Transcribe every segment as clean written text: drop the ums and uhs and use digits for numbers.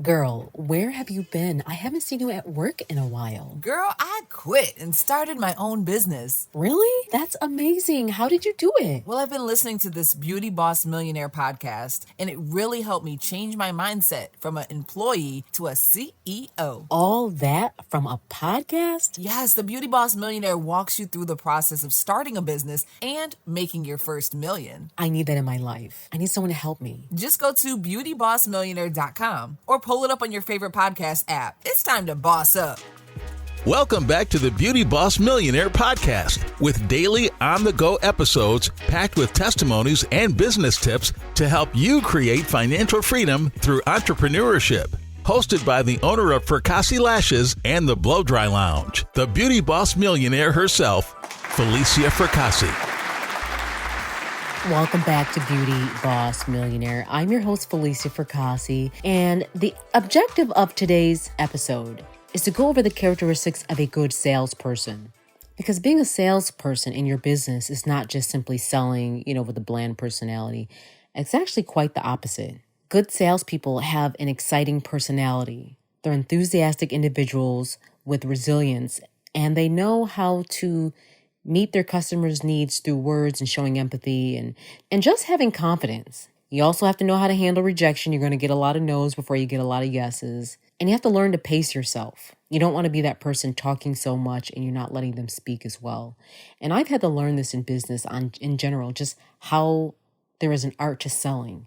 Girl, where have you been? I haven't seen you at work in a while. Girl, I quit and started my own business. Really? That's amazing. How did you do it? Well, I've been listening to this Beauty Boss Millionaire podcast, and it really helped me change my mindset from an employee to a CEO. All that from a podcast? Yes, the Beauty Boss Millionaire walks you through the process of starting a business and making your first million. I need that in my life. I need someone to help me. Just go to beautybossmillionaire.com or pull it up on your favorite podcast app. It's time to boss up. Welcome back to the Beauty Boss Millionaire podcast with daily on-the-go episodes packed with testimonies and business tips to help you create financial freedom through entrepreneurship. Hosted by the owner of Fracassi Lashes and the Blow Dry Lounge, the Beauty Boss Millionaire herself, Felicia Fracassi. Welcome back to Beauty Boss Millionaire. I'm your host, Felicia Fracassi, and the objective of today's episode is to go over the characteristics of a good salesperson. Because being a salesperson in your business is not just simply selling, with a bland personality. It's actually quite the opposite. Good salespeople have an exciting personality. They're enthusiastic individuals with resilience, and they know how to meet their customers' needs through words and showing empathy and just having confidence. You also have to know how to handle rejection. You're going to get a lot of no's before you get a lot of yeses. And you have to learn to pace yourself. You don't want to be that person talking so much and you're not letting them speak as well. And I've had to learn this in business in general, just how there is an art to selling.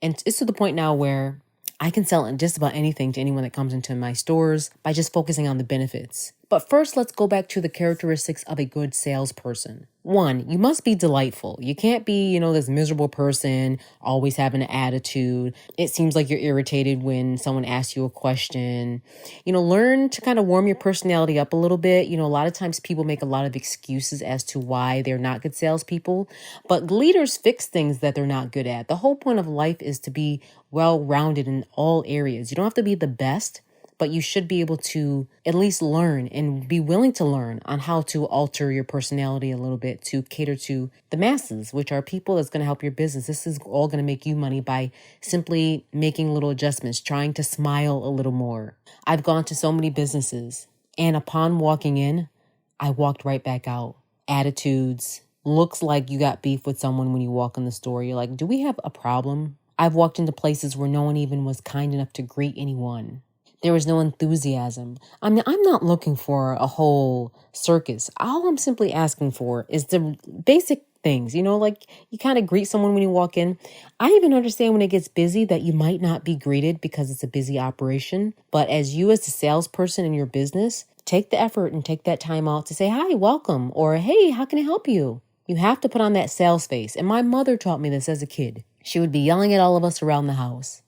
And it's to the point now where I can sell just about anything to anyone that comes into my stores by just focusing on the benefits. But first, let's go back to the characteristics of a good salesperson. 1, you must be delightful. You can't be, this miserable person, always having an attitude. It seems like you're irritated when someone asks you a question. Learn to kind of warm your personality up a little bit. A lot of times people make a lot of excuses as to why they're not good salespeople, but leaders fix things that they're not good at. The whole point of life is to be well-rounded in all areas. You don't have to be the best, but you should be able to at least learn and be willing to learn on how to alter your personality a little bit to cater to the masses, which are people that's going to help your business. This is all going to make you money by simply making little adjustments, trying to smile a little more. I've gone to so many businesses, and upon walking in, I walked right back out. Attitudes, looks like you got beef with someone when you walk in the store. You're like, do we have a problem? I've walked into places where no one even was kind enough to greet anyone. There was no enthusiasm. I'm not looking for a whole circus. All I'm simply asking for is the basic things, like you kind of greet someone when you walk in. I even understand when it gets busy that you might not be greeted because it's a busy operation. But as you as a salesperson in your business, take the effort and take that time out to say, hi, welcome, or hey, how can I help you? You have to put on that sales face. And my mother taught me this as a kid. She would be yelling at all of us around the house.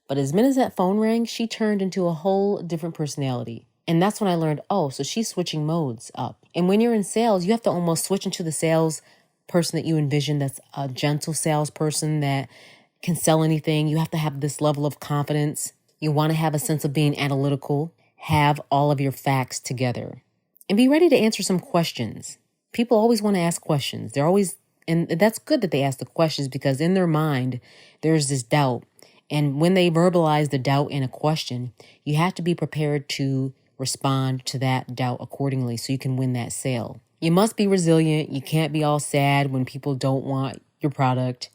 But as minute as that phone rang, she turned into a whole different personality. And that's when I learned, so she's switching modes up. And when you're in sales, you have to almost switch into the sales person that you envision that's a gentle salesperson that can sell anything. You have to have this level of confidence. You want to have a sense of being analytical, have all of your facts together, and be ready to answer some questions. People always want to ask questions. And that's good that they ask the questions because in their mind, there's this doubt. And when they verbalize the doubt in a question, you have to be prepared to respond to that doubt accordingly so you can win that sale. You must be resilient. You can't be all sad when people don't want your product.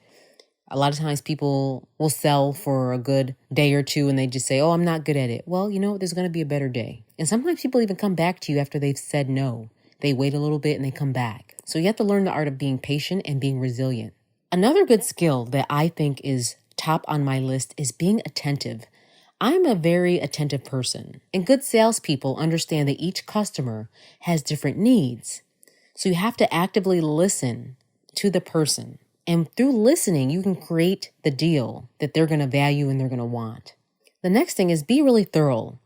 A lot of times people will sell for a good day or two and they just say, I'm not good at it. Well, there's going to be a better day. And sometimes people even come back to you after they've said no. They wait a little bit and they come back. So you have to learn the art of being patient and being resilient. Another good skill that I think is top on my list is being attentive. I'm a very attentive person, and good salespeople understand that each customer has different needs. So you have to actively listen to the person. And through listening, you can create the deal that they're going to value and they're going to want. The next thing is be really thorough.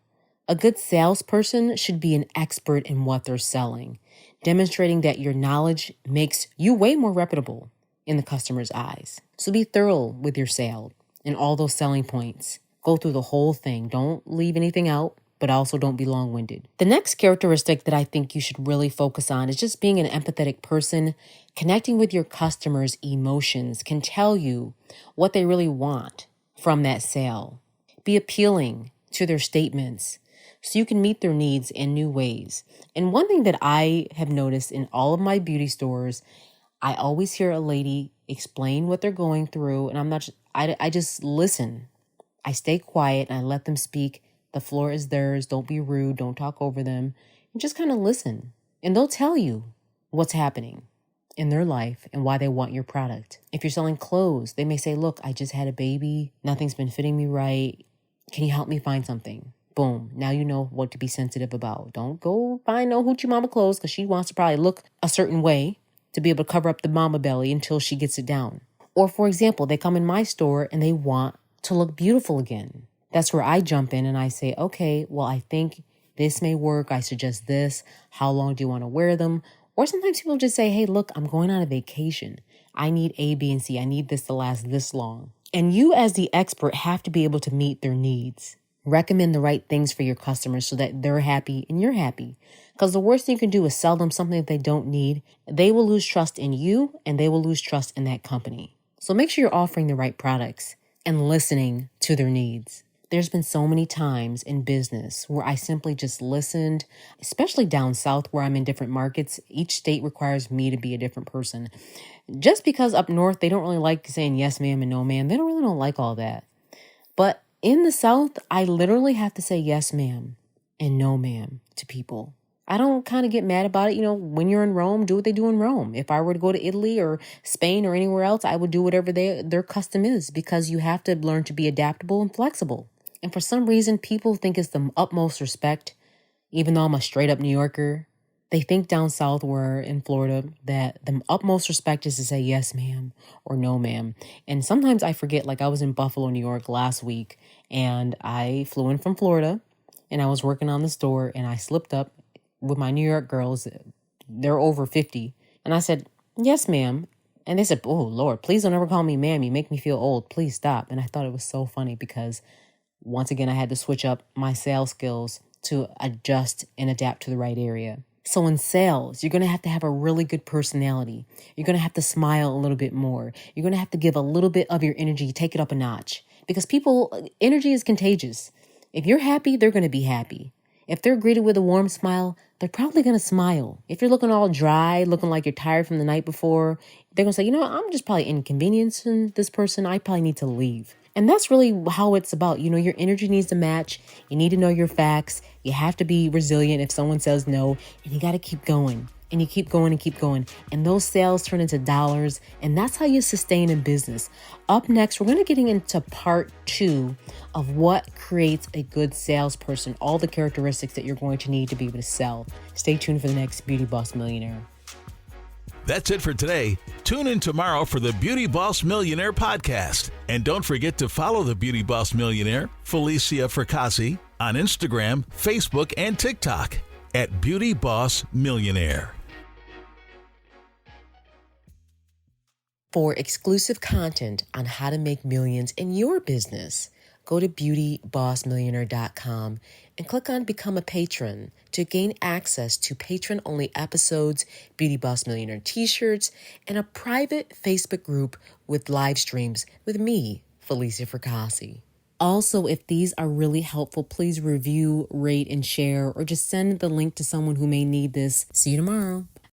A good salesperson should be an expert in what they're selling, demonstrating that your knowledge makes you way more reputable in the customer's eyes. So be thorough with your sale and all those selling points. Go through the whole thing. Don't leave anything out, but also don't be long-winded. The next characteristic that I think you should really focus on is just being an empathetic person. Connecting with your customers' emotions can tell you what they really want from that sale. Be appealing to their statements so you can meet their needs in new ways. And one thing that I have noticed in all of my beauty stores, I always hear a lady explain what they're going through, and I just listen. I stay quiet and I let them speak. The floor is theirs. Don't be rude. Don't talk over them. And just kind of listen. And they'll tell you what's happening in their life and why they want your product. If you're selling clothes, they may say, look, I just had a baby. Nothing's been fitting me right. Can you help me find something? Boom. Now you know what to be sensitive about. Don't go find no hoochie mama clothes because she wants to probably look a certain way to be able to cover up the mama belly until she gets it down. Or for example, they come in my store and they want to look beautiful again. That's where I jump in and I say, okay, well, I think this may work. I suggest this. How long do you want to wear them? Or sometimes people just say, hey, look, I'm going on a vacation. I need A, B, and C. I need this to last this long. And you as the expert have to be able to meet their needs. Recommend the right things for your customers so that they're happy and you're happy. Because the worst thing you can do is sell them something that they don't need. They will lose trust in you and they will lose trust in that company. So make sure you're offering the right products and listening to their needs. There's been so many times in business where I simply just listened, especially down south where I'm in different markets. Each state requires me to be a different person. Just because up north, they don't really like saying yes, ma'am, and no, ma'am. They don't like all that. But in the south, I literally have to say yes, ma'am, and no, ma'am to people. I don't kind of get mad about it. You know, when you're in Rome, do what they do in Rome. If I were to go to Italy or Spain or anywhere else, I would do whatever their custom is because you have to learn to be adaptable and flexible. And for some reason, people think it's the utmost respect, even though I'm a straight up New Yorker. They think down south where in Florida that the utmost respect is to say yes, ma'am, or no, ma'am. And sometimes I forget, like I was in Buffalo, New York last week, and I flew in from Florida, and I was working on the store, and I slipped up with my New York girls. They're over 50. And I said, yes, ma'am. And they said, oh, Lord, please don't ever call me ma'am. You make me feel old. Please stop. And I thought it was so funny because once again, I had to switch up my sales skills to adjust and adapt to the right area. So in sales, you're going to have a really good personality. You're going to have to smile a little bit more. You're going to have to give a little bit of your energy, take it up a notch. Because energy is contagious. If you're happy, they're going to be happy. If they're greeted with a warm smile, they're probably going to smile. If you're looking all dry, looking like you're tired from the night before, they're going to say, you know what, I'm just probably inconveniencing this person. I probably need to leave. And that's really how it's about. You know, your energy needs to match. You need to know your facts. You have to be resilient if someone says no, and you got to keep going. And you keep going and keep going. And those sales turn into dollars. And that's how you sustain in business. Up next, we're going to get into part 2 of what creates a good salesperson, all the characteristics that you're going to need to be able to sell. Stay tuned for the next Beauty Boss Millionaire. That's it for today. Tune in tomorrow for the Beauty Boss Millionaire podcast. And don't forget to follow the Beauty Boss Millionaire, Felicia Fracassi, on Instagram, Facebook, and TikTok at Beauty Boss Millionaire. For exclusive content on how to make millions in your business, go to beautybossmillionaire.com and click on Become a Patron to gain access to patron-only episodes, Beauty Boss Millionaire t-shirts, and a private Facebook group with live streams with me, Felicia Fracassi. Also, if these are really helpful, please review, rate, and share, or just send the link to someone who may need this. See you tomorrow.